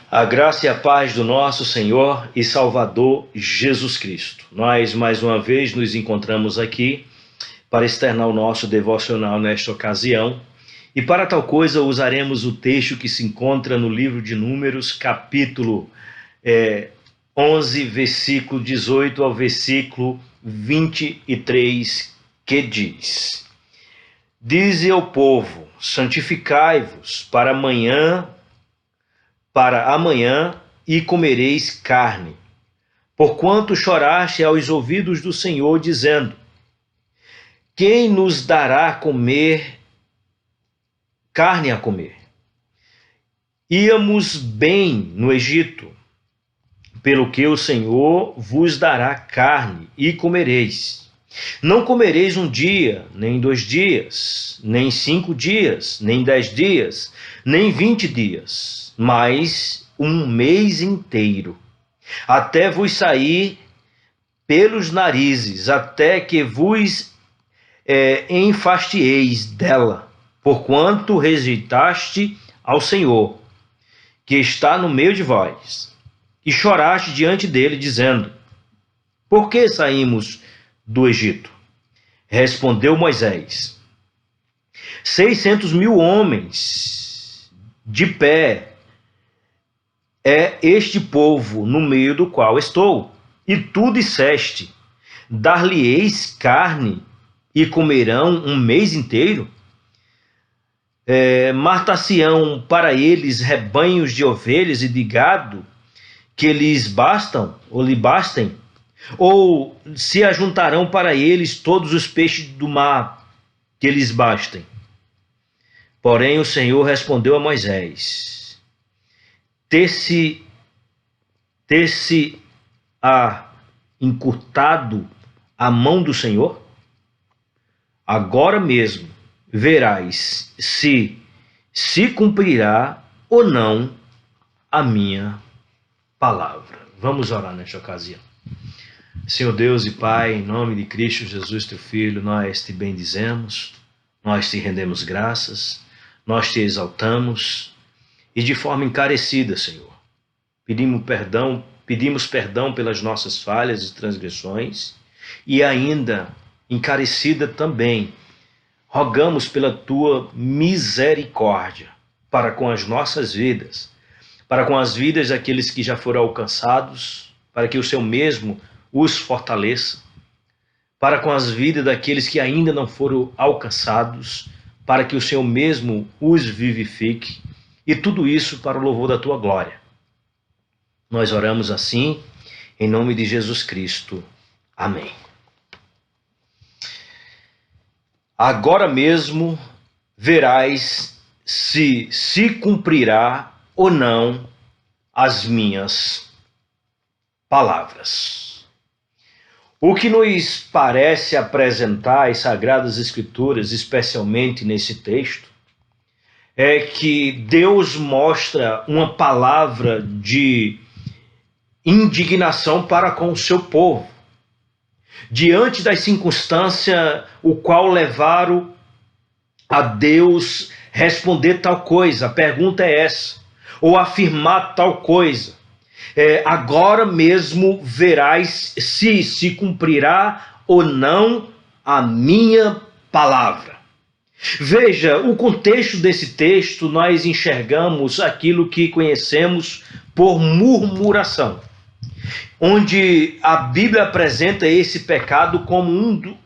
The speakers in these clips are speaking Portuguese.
A graça e a paz do nosso Senhor e Salvador Jesus Cristo. Nós, mais uma vez, nos encontramos aqui para externar o nosso devocional nesta ocasião. E para tal coisa, usaremos o texto que se encontra no livro de Números, capítulo 11, versículo 18 ao versículo 23, que diz: Dize ao povo, santificai-vos para amanhã e comereis carne, porquanto choraste aos ouvidos do Senhor, dizendo: quem nos dará carne a comer? Íamos bem no Egito, pelo que o Senhor vos dará carne e comereis. Não comereis um dia, nem 2 dias, nem 5 dias, nem 10 dias, nem 20 dias, mas um mês inteiro, até vos sair pelos narizes, até que vos enfastieis dela, porquanto rejeitaste ao Senhor, que está no meio de vós, e choraste diante dele, dizendo: por que saímos do Egito? Respondeu Moisés: 600.000 homens de pé é este povo no meio do qual estou. E tu disseste: dar-lhe-eis carne e comerão um mês inteiro? Matar-se-ão para eles rebanhos de ovelhas e de gado que lhes bastam, ou lhe bastem? Ou se ajuntarão para eles todos os peixes do mar que lhes bastem? Porém o Senhor respondeu a Moisés: ter-se-á encurtado a mão do Senhor? Agora mesmo verás se cumprirá ou não a minha palavra. Vamos orar nesta ocasião. Senhor Deus e Pai, em nome de Cristo Jesus, teu Filho, nós te bendizemos, nós te rendemos graças, nós te exaltamos e de forma encarecida, Senhor, pedimos perdão pelas nossas falhas e transgressões e ainda encarecida também, rogamos pela tua misericórdia para com as nossas vidas, para com as vidas daqueles que já foram alcançados, para que o Senhor mesmo os fortaleça, para com as vidas daqueles que ainda não foram alcançados, para que o Senhor mesmo os vivifique, e tudo isso para o louvor da tua glória. Nós oramos assim, em nome de Jesus Cristo. Amém. Agora mesmo verás se cumprirá ou não as minhas palavras. O que nos parece apresentar as Sagradas Escrituras, especialmente nesse texto, é que Deus mostra uma palavra de indignação para com o seu povo, diante das circunstâncias o qual levaram a Deus responder tal coisa. A pergunta é essa, ou afirmar tal coisa. Agora mesmo verás se cumprirá ou não a minha palavra. Veja, o contexto desse texto, nós enxergamos aquilo que conhecemos por murmuração, onde a Bíblia apresenta esse pecado como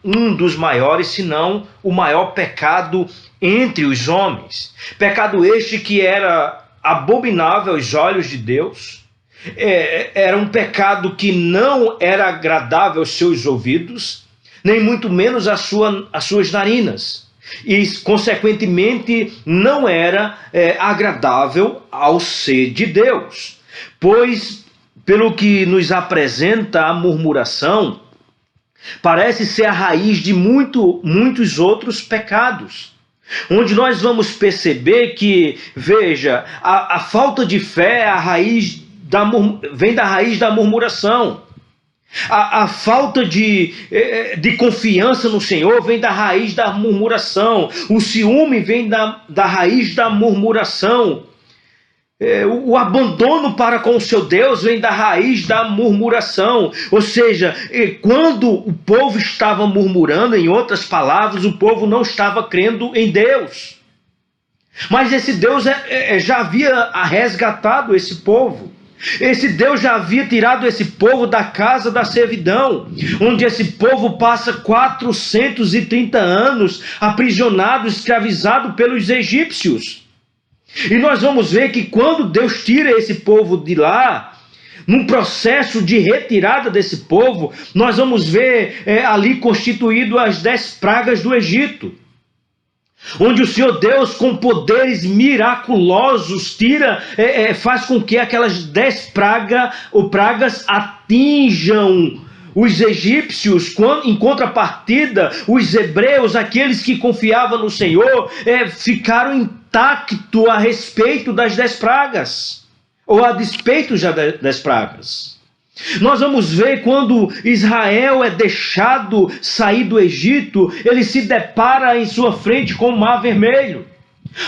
um dos maiores, se não o maior pecado entre os homens. Pecado este que era abominável aos olhos de Deus, era um pecado que não era agradável aos seus ouvidos, nem muito menos às suas narinas, e consequentemente não era agradável ao ser de Deus, pois pelo que nos apresenta a murmuração, parece ser a raiz de muitos outros pecados, onde nós vamos perceber que, veja, a falta de fé vem da raiz da murmuração. A falta de confiança no Senhor vem da raiz da murmuração. O ciúme vem da raiz da murmuração. O abandono para com o seu Deus vem da raiz da murmuração. Ou seja, quando o povo estava murmurando, em outras palavras, o povo não estava crendo em Deus. Mas esse Deus já havia resgatado esse povo. Esse Deus já havia tirado esse povo da casa da servidão, onde esse povo passa 430 anos aprisionado, escravizado pelos egípcios. E nós vamos ver que quando Deus tira esse povo de lá, num processo de retirada desse povo, nós vamos ver ali constituído as 10 pragas do Egito, onde o Senhor Deus, com poderes miraculosos, faz com que aquelas 10 pragas atinjam os egípcios. Em contrapartida, os hebreus, aqueles que confiavam no Senhor, ficaram intactos a respeito das 10 pragas, ou a despeito já das pragas. Nós vamos ver quando Israel é deixado sair do Egito, ele se depara em sua frente com o Mar Vermelho,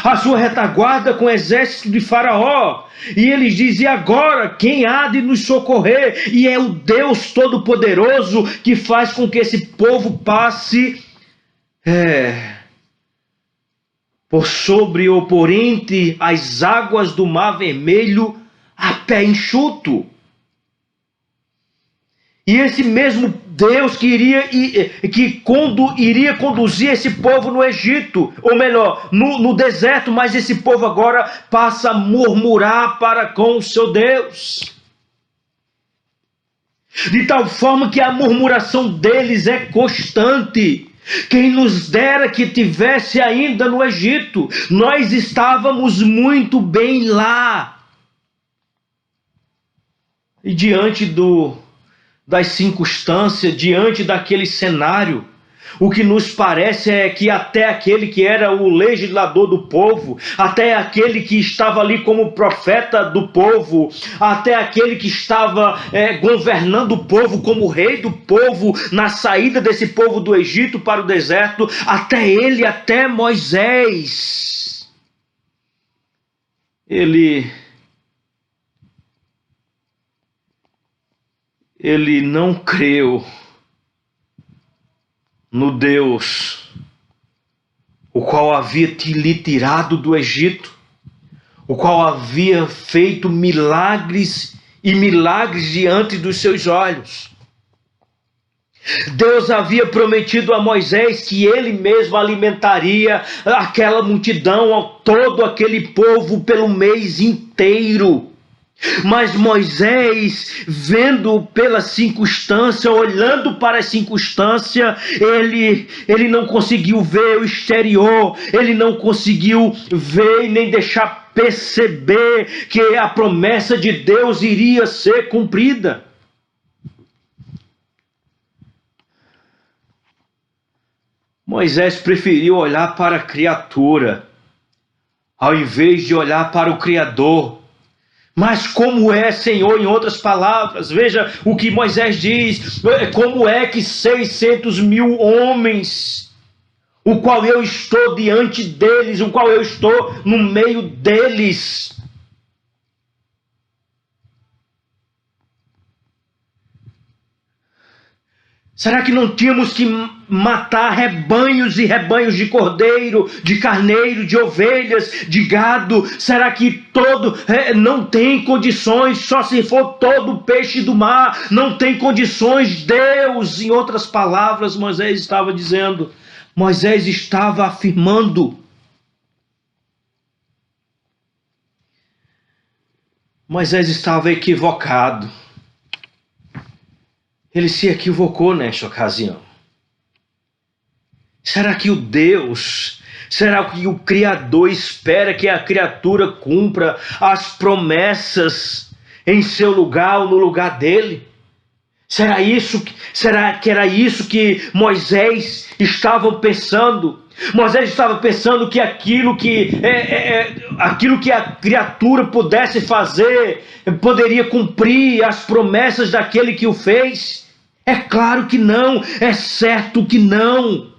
a sua retaguarda com o exército de Faraó, e eles dizem: e agora quem há de nos socorrer? E é o Deus Todo-Poderoso que faz com que esse povo passe por sobre ou por entre as águas do Mar Vermelho a pé enxuto. E esse mesmo Deus que iria conduzir esse povo no Egito, ou melhor, no deserto, mas esse povo agora passa a murmurar para com o seu Deus. De tal forma que a murmuração deles é constante. Quem nos dera que tivesse ainda no Egito, nós estávamos muito bem lá. E diante das circunstâncias, diante daquele cenário, o que nos parece é que até aquele que era o legislador do povo, até aquele que estava ali como profeta do povo, até aquele que estava governando o povo como rei do povo, na saída desse povo do Egito para o deserto, até Moisés, ele não creu no Deus, o qual havia lhe tirado do Egito, o qual havia feito milagres e milagres diante dos seus olhos. Deus havia prometido a Moisés que ele mesmo alimentaria aquela multidão, todo aquele povo pelo mês inteiro. Mas Moisés, vendo pela circunstância, olhando para a circunstância, ele não conseguiu ver o exterior, ele não conseguiu ver e nem deixar perceber que a promessa de Deus iria ser cumprida. Moisés preferiu olhar para a criatura, ao invés de olhar para o Criador. Mas como é, Senhor, em outras palavras, veja o que Moisés diz: como é que 600.000 homens, o qual eu estou diante deles, o qual eu estou no meio deles, será que não tínhamos que matar rebanhos e rebanhos de cordeiro, de carneiro, de ovelhas, de gado? Será que não tem condições? Só se for todo peixe do mar, não tem condições. Deus, em outras palavras, Moisés estava dizendo, Moisés estava afirmando. Moisés estava equivocado. Ele se equivocou nesta ocasião. Será que será que o Criador espera que a criatura cumpra as promessas em seu lugar ou no lugar dele? Será que era isso que Moisés estava pensando? Moisés estava pensando que aquilo que a criatura pudesse fazer poderia cumprir as promessas daquele que o fez? É claro que não, é certo que não.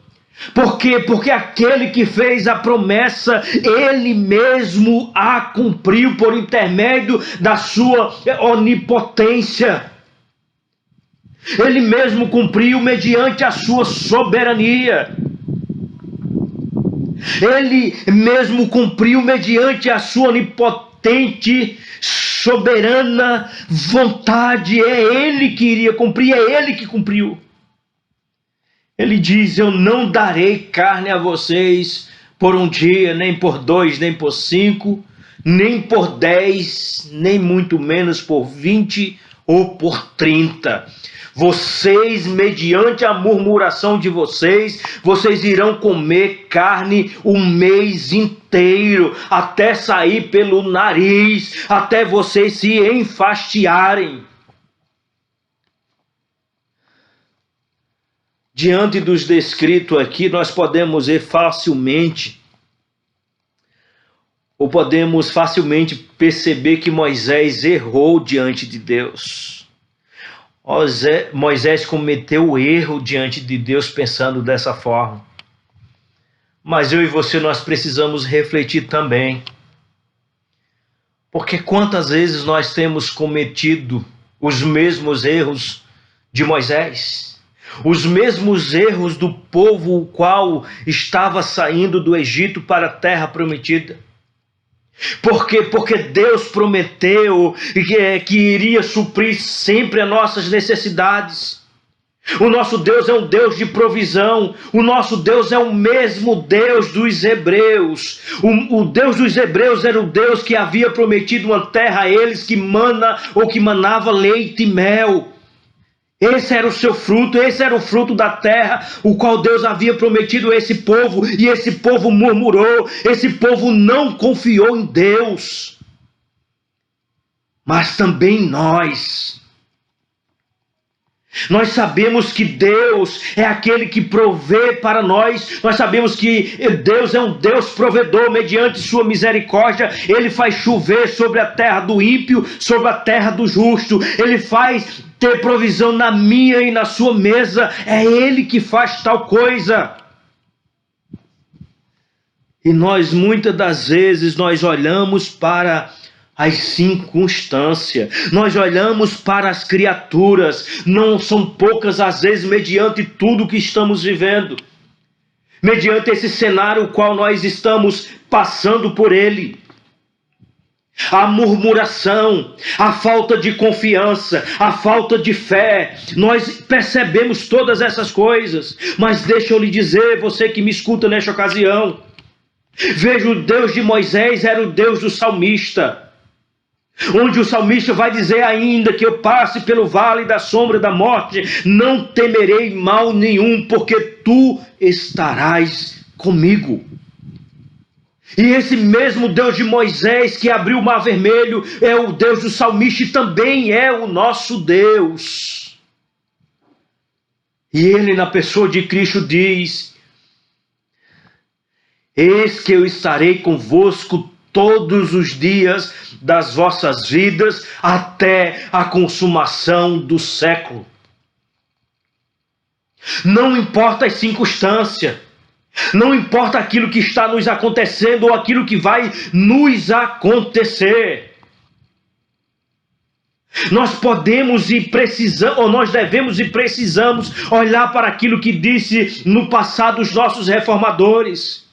Por quê? Porque aquele que fez a promessa, ele mesmo a cumpriu por intermédio da sua onipotência. Ele mesmo cumpriu mediante a sua soberania. Ele mesmo cumpriu mediante a sua onipotente, soberana vontade. É ele que iria cumprir, é ele que cumpriu. Ele diz: eu não darei carne a vocês por um dia, nem por 2, nem por 5, nem por 10, nem muito menos por 20 ou por 30. Vocês, mediante a murmuração de vocês, vocês irão comer carne o mês inteiro, até sair pelo nariz, até vocês se enfastiarem. Diante dos descritos aqui, nós podemos ver facilmente, ou podemos facilmente perceber que Moisés errou diante de Deus. Moisés cometeu erro diante de Deus pensando dessa forma. Mas eu e você, nós precisamos refletir também. Porque quantas vezes nós temos cometido os mesmos erros de Moisés? Os mesmos erros do povo o qual estava saindo do Egito para a terra prometida. Por quê? Porque Deus prometeu que iria suprir sempre as nossas necessidades. O nosso Deus é um Deus de provisão. O nosso Deus é o mesmo Deus dos hebreus. O Deus dos hebreus era o Deus que havia prometido uma terra a eles que mana ou que manava leite e mel. Esse era o seu fruto, esse era o fruto da terra, o qual Deus havia prometido a esse povo, e esse povo murmurou, esse povo não confiou em Deus. Mas também nós sabemos que Deus é aquele que provê para nós sabemos que Deus é um Deus provedor, mediante sua misericórdia, Ele faz chover sobre a terra do ímpio, sobre a terra do justo, Ele faz ter provisão na minha e na sua mesa, é Ele que faz tal coisa. E nós muitas das vezes nós olhamos para as circunstâncias, nós olhamos para as criaturas, não são poucas às vezes, mediante tudo que estamos vivendo, mediante esse cenário o qual nós estamos passando por ele. A murmuração, a falta de confiança, a falta de fé, nós percebemos todas essas coisas, mas deixa eu lhe dizer, você que me escuta nesta ocasião, veja, o Deus de Moisés era o Deus do salmista, onde o salmista vai dizer: ainda que eu passe pelo vale da sombra da morte, não temerei mal nenhum, porque tu estarás comigo. E esse mesmo Deus de Moisés que abriu o mar vermelho é o Deus do salmista e também é o nosso Deus. E ele, na pessoa de Cristo, diz: eis que eu estarei convosco todos os dias das vossas vidas, até a consumação do século. Não importa as circunstâncias, não importa aquilo que está nos acontecendo ou aquilo que vai nos acontecer. Nós podemos e precisamos, ou nós devemos e precisamos olhar para aquilo que disse no passado os nossos reformadores.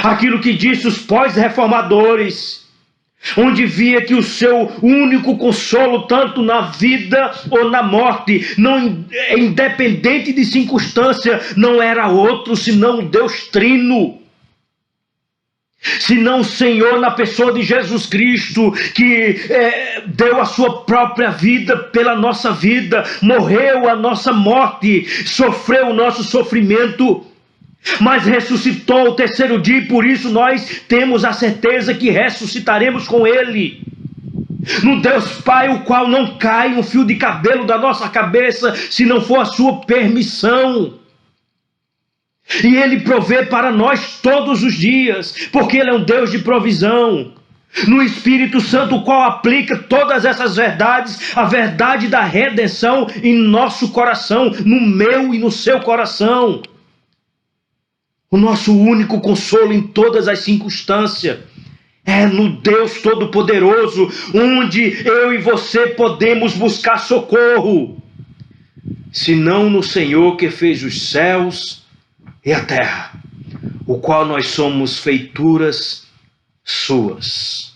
Aquilo que disse os pós-reformadores, onde via que o seu único consolo, tanto na vida ou na morte, não, independente de circunstância, não era outro senão o Deus Trino, senão o Senhor na pessoa de Jesus Cristo, que deu a sua própria vida pela nossa vida, morreu a nossa morte, sofreu o nosso sofrimento, mas ressuscitou o terceiro dia, e por isso nós temos a certeza que ressuscitaremos com Ele. No Deus Pai, o qual não cai um fio de cabelo da nossa cabeça, se não for a sua permissão. E Ele provê para nós todos os dias, porque Ele é um Deus de provisão. no Espírito Santo, o qual aplica todas essas verdades, a verdade da redenção em nosso coração, no meu e no seu coração. O nosso único consolo em todas as circunstâncias é no Deus Todo-Poderoso, onde eu e você podemos buscar socorro, senão no Senhor que fez os céus e a terra, o qual nós somos feituras suas.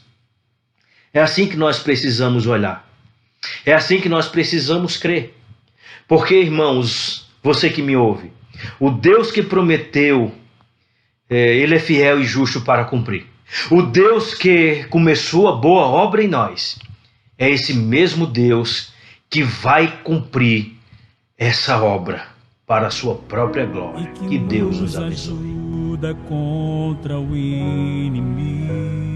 É assim que nós precisamos olhar. É assim que nós precisamos crer. Porque, irmãos, você que me ouve, o Deus que prometeu, Ele é fiel e justo para cumprir. O Deus que começou a boa obra em nós, é esse mesmo Deus que vai cumprir essa obra para a sua própria glória. Que Deus nos abençoe. Contra o inimigo.